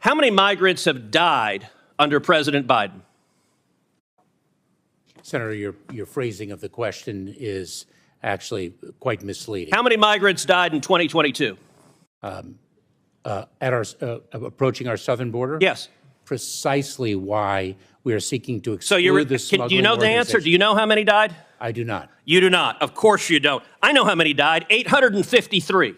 How many migrants have died under President Biden? Senator, your phrasing of the question is actually quite misleading. How many migrants died in 2022? Approaching our southern border? Yes. Precisely why we are seeking to exclude the smuggling do you know the answer? Do you know how many died? I do not. You do not. Of course you don't. I know how many died. 853.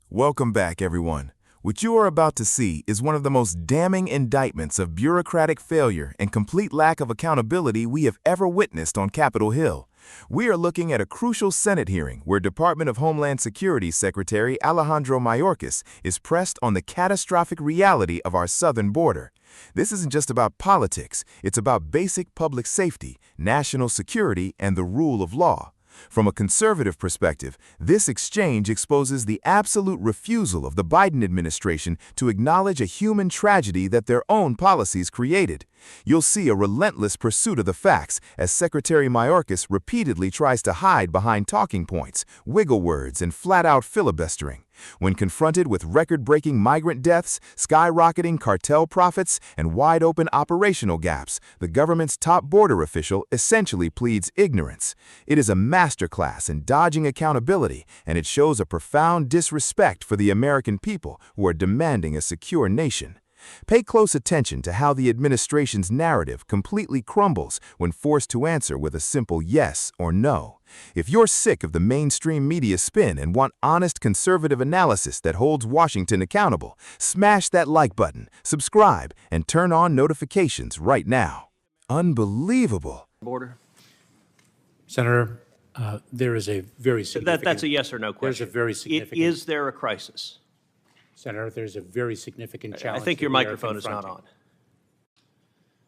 Welcome back, everyone. What you are about to see is one of the most damning indictments of bureaucratic failure and complete lack of accountability we have ever witnessed on Capitol Hill. We are looking at a crucial Senate hearing where Department of Homeland Security Secretary Alejandro Mayorkas is pressed on the catastrophic reality of our southern border. This isn't just about politics, it's about basic public safety, national security, and the rule of law. From a conservative perspective, this exchange exposes the absolute refusal of the Biden administration to acknowledge a human tragedy that their own policies created. You'll see a relentless pursuit of the facts as Secretary Mayorkas repeatedly tries to hide behind talking points, wiggle words, and flat-out filibustering. When confronted with record-breaking migrant deaths, skyrocketing cartel profits, and wide-open operational gaps, the government's top border official essentially pleads ignorance. It is a masterclass in dodging accountability, and it shows a profound disrespect for the American people who are demanding a secure nation. Pay close attention to how the administration's narrative completely crumbles when forced to answer with a simple yes or no. If you're sick of the mainstream media spin and want honest conservative analysis that holds Washington accountable, smash that like button, subscribe, and turn on notifications right now. Unbelievable. Border. Senator, there is a very significant... That's a yes or no question. There's a very significant... Is there a crisis? Senator, there's a very significant challenge. I think your microphone is not on.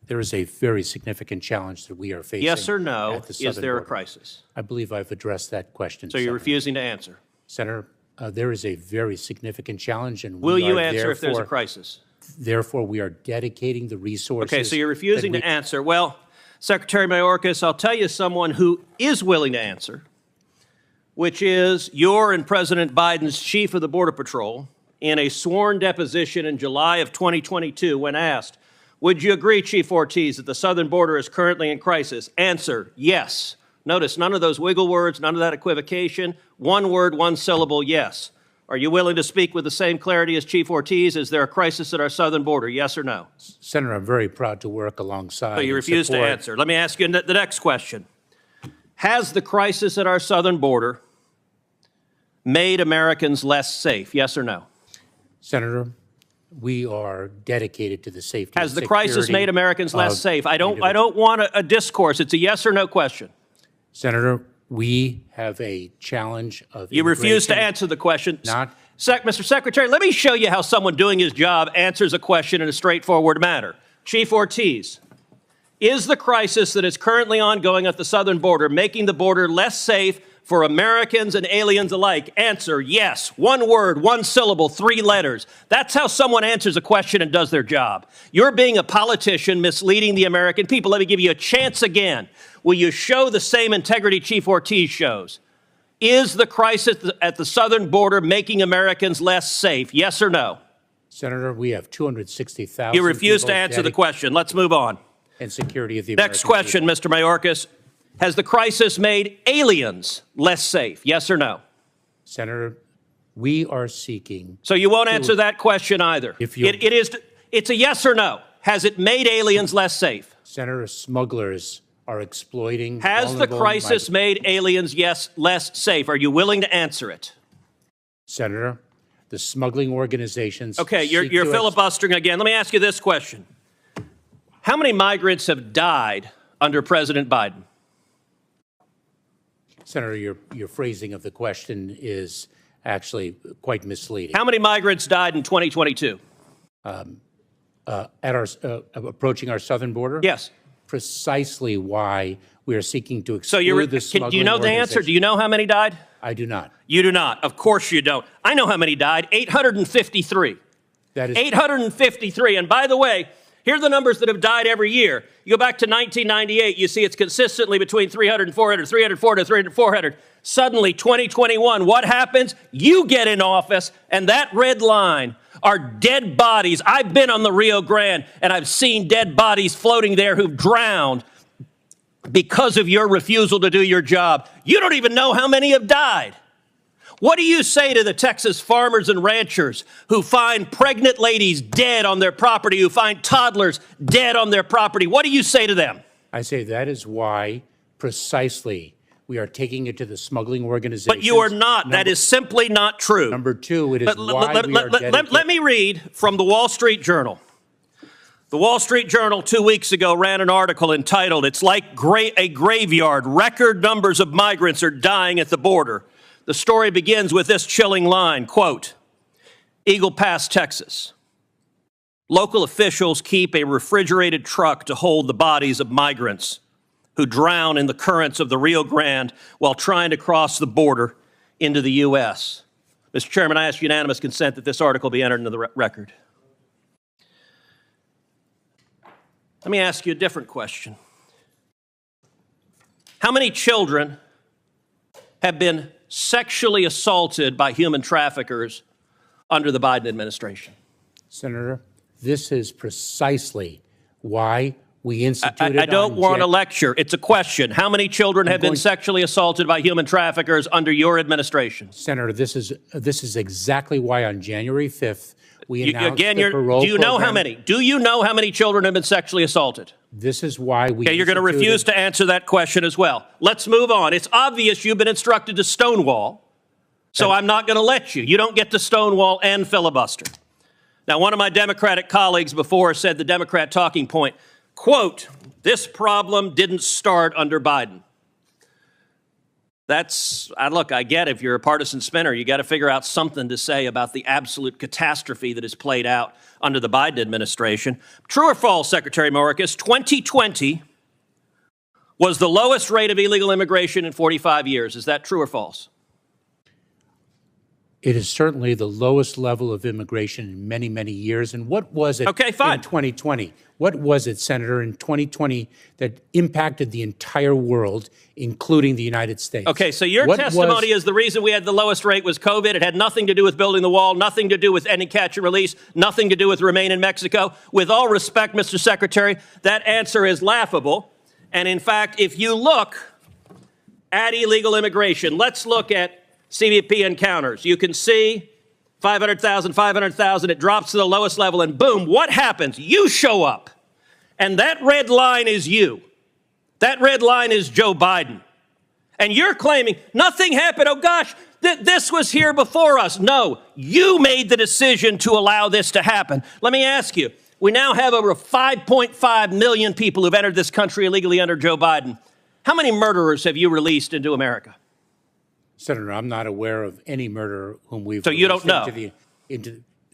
There is a very significant challenge that we are facing. Yes or no, is there border. a crisis? I believe I've addressed that question. So you're refusing to answer? Senator, there is a very significant challenge, and will you answer if there's a crisis? Therefore, we are dedicating the resources. Okay, so you're refusing to answer. Well, Secretary Mayorkas, I'll tell you someone who is willing to answer, which is your and President Biden's chief of the Border Patrol, in a sworn deposition in July of 2022 when asked, would you agree, Chief Ortiz, that the southern border is currently in crisis? Answer, yes. Notice none of those wiggle words, none of that equivocation. One word, one syllable, yes. Are you willing to speak with the same clarity as Chief Ortiz? Is there a crisis at our southern border, yes or no? Senator, I'm very proud to work alongside. So you refuse to answer. Let me ask you the next question. Has the crisis at our southern border made Americans less safe, yes or no? Senator, we are dedicated to the safety and security. Has the crisis made Americans less safe? I don't want a discourse. It's a yes or no question. Senator, we have a challenge of You refuse to answer the question. Mr. Secretary, let me show you how someone doing his job answers a question in a straightforward manner. Chief Ortiz, is the crisis that is currently ongoing at the southern border making the border less safe for Americans and aliens alike? Answer, yes. One word, one syllable, 3 letters. That's how someone answers a question and does their job. You're being a politician misleading the American people. Let me give you a chance again. Will you show the same integrity Chief Ortiz shows? Is the crisis at the southern border making Americans less safe? Yes or no? Senator, we have 260,000 You refuse to answer the question. Let's move on. And security of the American Next question, people. Mr. Mayorkas. Has the crisis made aliens less safe? Yes or no? Senator, we are seeking... So you won't answer that question either. It's a yes or no. Has it made aliens less safe? Senator, smugglers are exploiting... Has the crisis made aliens, yes, less safe? Are you willing to answer it? Senator, the smuggling organizations... Okay, you're filibustering again. Let me ask you this question. How many migrants have died under President Biden? Senator, your phrasing of the question is actually quite misleading. How many migrants died in 2022? Approaching our southern border? Yes. Precisely why we are seeking to exclude the smuggling do you know the answer? Do you know how many died? I do not. You do not. Of course you don't. I know how many died. 853. That is 853. And by the way, here are the numbers that have died every year. You go back to 1998, you see it's consistently between 300 and 400, 300, 400, 300, 400. Suddenly, 2021, what happens? You get in office, and that red line are dead bodies. I've been on the Rio Grande, and I've seen dead bodies floating there who've drowned because of your refusal to do your job. You don't even know how many have died. What do you say to the Texas farmers and ranchers who find pregnant ladies dead on their property, who find toddlers dead on their property? What do you say to them? I say that is why precisely we are taking it to the smuggling organizations. But you are not. That is simply not true. Number two, it is why we are let me read from the Wall Street Journal. The Wall Street Journal 2 weeks ago ran an article entitled, "It's like a graveyard. Record numbers of migrants are dying at the border." The story begins with this chilling line, quote, "Eagle Pass, Texas. Local officials keep a refrigerated truck to hold the bodies of migrants who drown in the currents of the Rio Grande while trying to cross the border into the U.S." Mr. Chairman, I ask unanimous consent that this article be entered into the record. Let me ask you a different question. How many children have been sexually assaulted by human traffickers under the Biden administration? Senator, this is precisely why we instituted. I don't want to lecture. It's a question. How many children have been sexually assaulted by human traffickers under your administration? Senator, this is exactly why on January 5th, we announced again, the parole do you know program. how many? Do you know how many children have been sexually assaulted? This is why we Okay, you're going to refuse to answer that question as well. Let's move on. It's obvious you've been instructed to stonewall, so I'm not going to let you. You don't get to stonewall and filibuster. Now, one of my Democratic colleagues before said the Democrat talking point, quote, "This problem didn't start under Biden." Look, I get if you're a partisan spinner, you got to figure out something to say about the absolute catastrophe that has played out under the Biden administration. True or false, Secretary Mayorkas, 2020 was the lowest rate of illegal immigration in 45 years. Is that true or false? It is certainly the lowest level of immigration in many, many years. And what was it in 2020? What was it, Senator, in 2020 that impacted the entire world, including the United States? Okay, so your testimony is the reason we had the lowest rate was COVID. It had nothing to do with building the wall, nothing to do with any catch and release, nothing to do with Remain in Mexico. With all respect, Mr. Secretary, that answer is laughable. And in fact, if you look at illegal immigration, let's look at CBP encounters. You can see 500,000, 500,000, it drops to the lowest level, and boom, what happens? You show up, and that red line is you. That red line is Joe Biden. And you're claiming nothing happened. Oh, gosh, this was here before us. No, you made the decision to allow this to happen. Let me ask you, we now have over 5.5 million people who've entered this country illegally under Joe Biden. How many murderers have you released into America? Senator, I'm not aware of any murderer whom we've. So you don't know?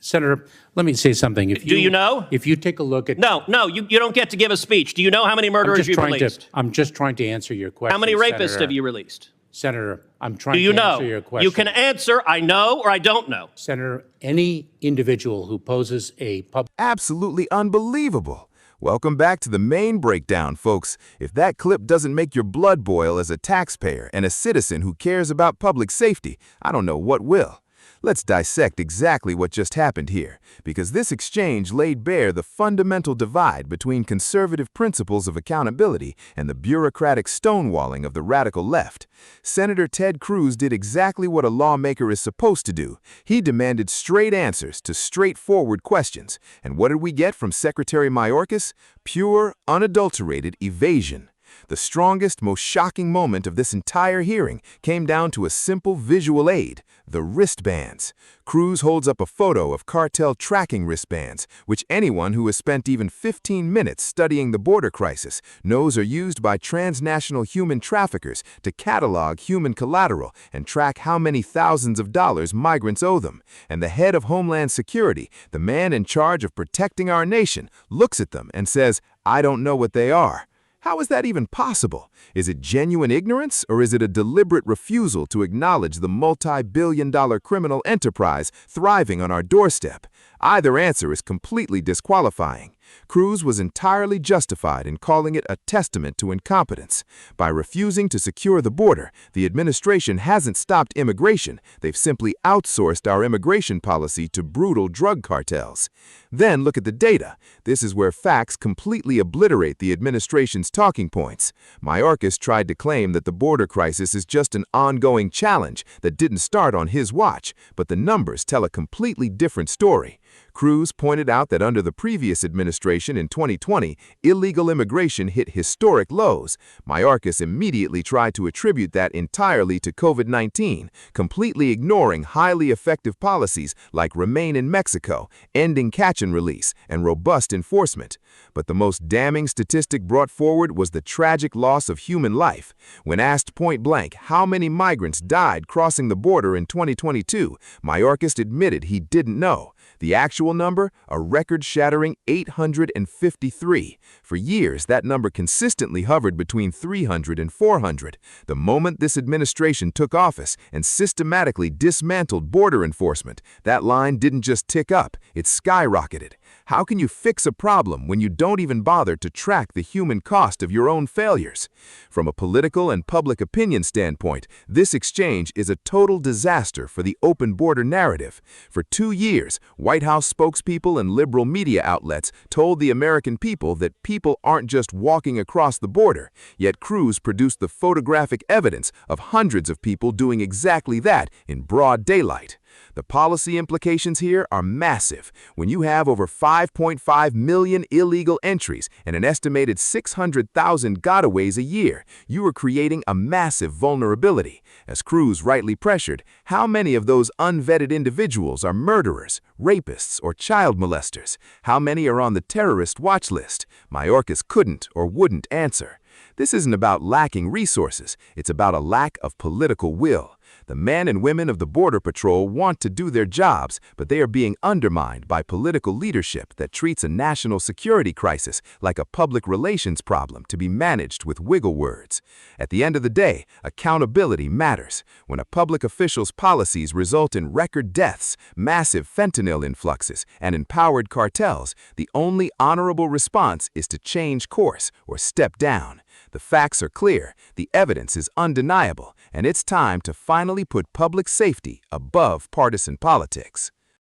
Senator, let me say something. Do you know? If you take a look at. No, you don't get to give a speech. Do you know how many murderers you've released? I'm just trying to answer your question. How many rapists Senator. have you released? Senator, I'm trying Do you to know? answer your question. You can answer, I know or I don't know. Senator, any individual who poses a public. Absolutely unbelievable. Welcome back to the main breakdown, folks. If that clip doesn't make your blood boil as a taxpayer and a citizen who cares about public safety, I don't know what will. Let's dissect exactly what just happened here, because this exchange laid bare the fundamental divide between conservative principles of accountability and the bureaucratic stonewalling of the radical left. Senator Ted Cruz did exactly what a lawmaker is supposed to do. He demanded straight answers to straightforward questions. And what did we get from Secretary Mayorkas? Pure, unadulterated evasion. The strongest, most shocking moment of this entire hearing came down to a simple visual aid, the wristbands. Cruz holds up a photo of cartel tracking wristbands, which anyone who has spent even 15 minutes studying the border crisis knows are used by transnational human traffickers to catalog human collateral and track how many thousands of dollars migrants owe them. And the head of Homeland Security, the man in charge of protecting our nation, looks at them and says, "I don't know what they are." How is that even possible? Is it genuine ignorance, or is it a deliberate refusal to acknowledge the multi-billion-dollar criminal enterprise thriving on our doorstep? Either answer is completely disqualifying. Cruz was entirely justified in calling it a testament to incompetence. By refusing to secure the border, the administration hasn't stopped immigration, they've simply outsourced our immigration policy to brutal drug cartels. Then look at the data. This is where facts completely obliterate the administration's talking points. Mayorkas tried to claim that the border crisis is just an ongoing challenge that didn't start on his watch, but the numbers tell a completely different story. Cruz pointed out that under the previous administration in 2020, illegal immigration hit historic lows. Mayorkas immediately tried to attribute that entirely to COVID-19, completely ignoring highly effective policies like Remain in Mexico, ending catch and release, and robust enforcement. But the most damning statistic brought forward was the tragic loss of human life. When asked point blank how many migrants died crossing the border in 2022, Mayorkas admitted he didn't know. The actual number, a record-shattering 853. For years, that number consistently hovered between 300 and 400. The moment this administration took office and systematically dismantled border enforcement, that line didn't just tick up, it skyrocketed. How can you fix a problem when you don't even bother to track the human cost of your own failures? From a political and public opinion standpoint, this exchange is a total disaster for the open border narrative. For 2 years, White House spokespeople and liberal media outlets told the American people that people aren't just walking across the border, yet Cruz produced the photographic evidence of hundreds of people doing exactly that in broad daylight. The policy implications here are massive. When you have over 5.5 million illegal entries and an estimated 600,000 gotaways a year, you are creating a massive vulnerability. As Cruz rightly pressured, how many of those unvetted individuals are murderers, rapists, or child molesters? How many are on the terrorist watch list? Mayorkas couldn't or wouldn't answer. This isn't about lacking resources, it's about a lack of political will. The men and women of the Border Patrol want to do their jobs, but they are being undermined by political leadership that treats a national security crisis like a public relations problem to be managed with wiggle words. At the end of the day, accountability matters. When a public official's policies result in record deaths, massive fentanyl influxes, and empowered cartels, the only honorable response is to change course or step down. The facts are clear, the evidence is undeniable, and it's time to finally put public safety above partisan politics.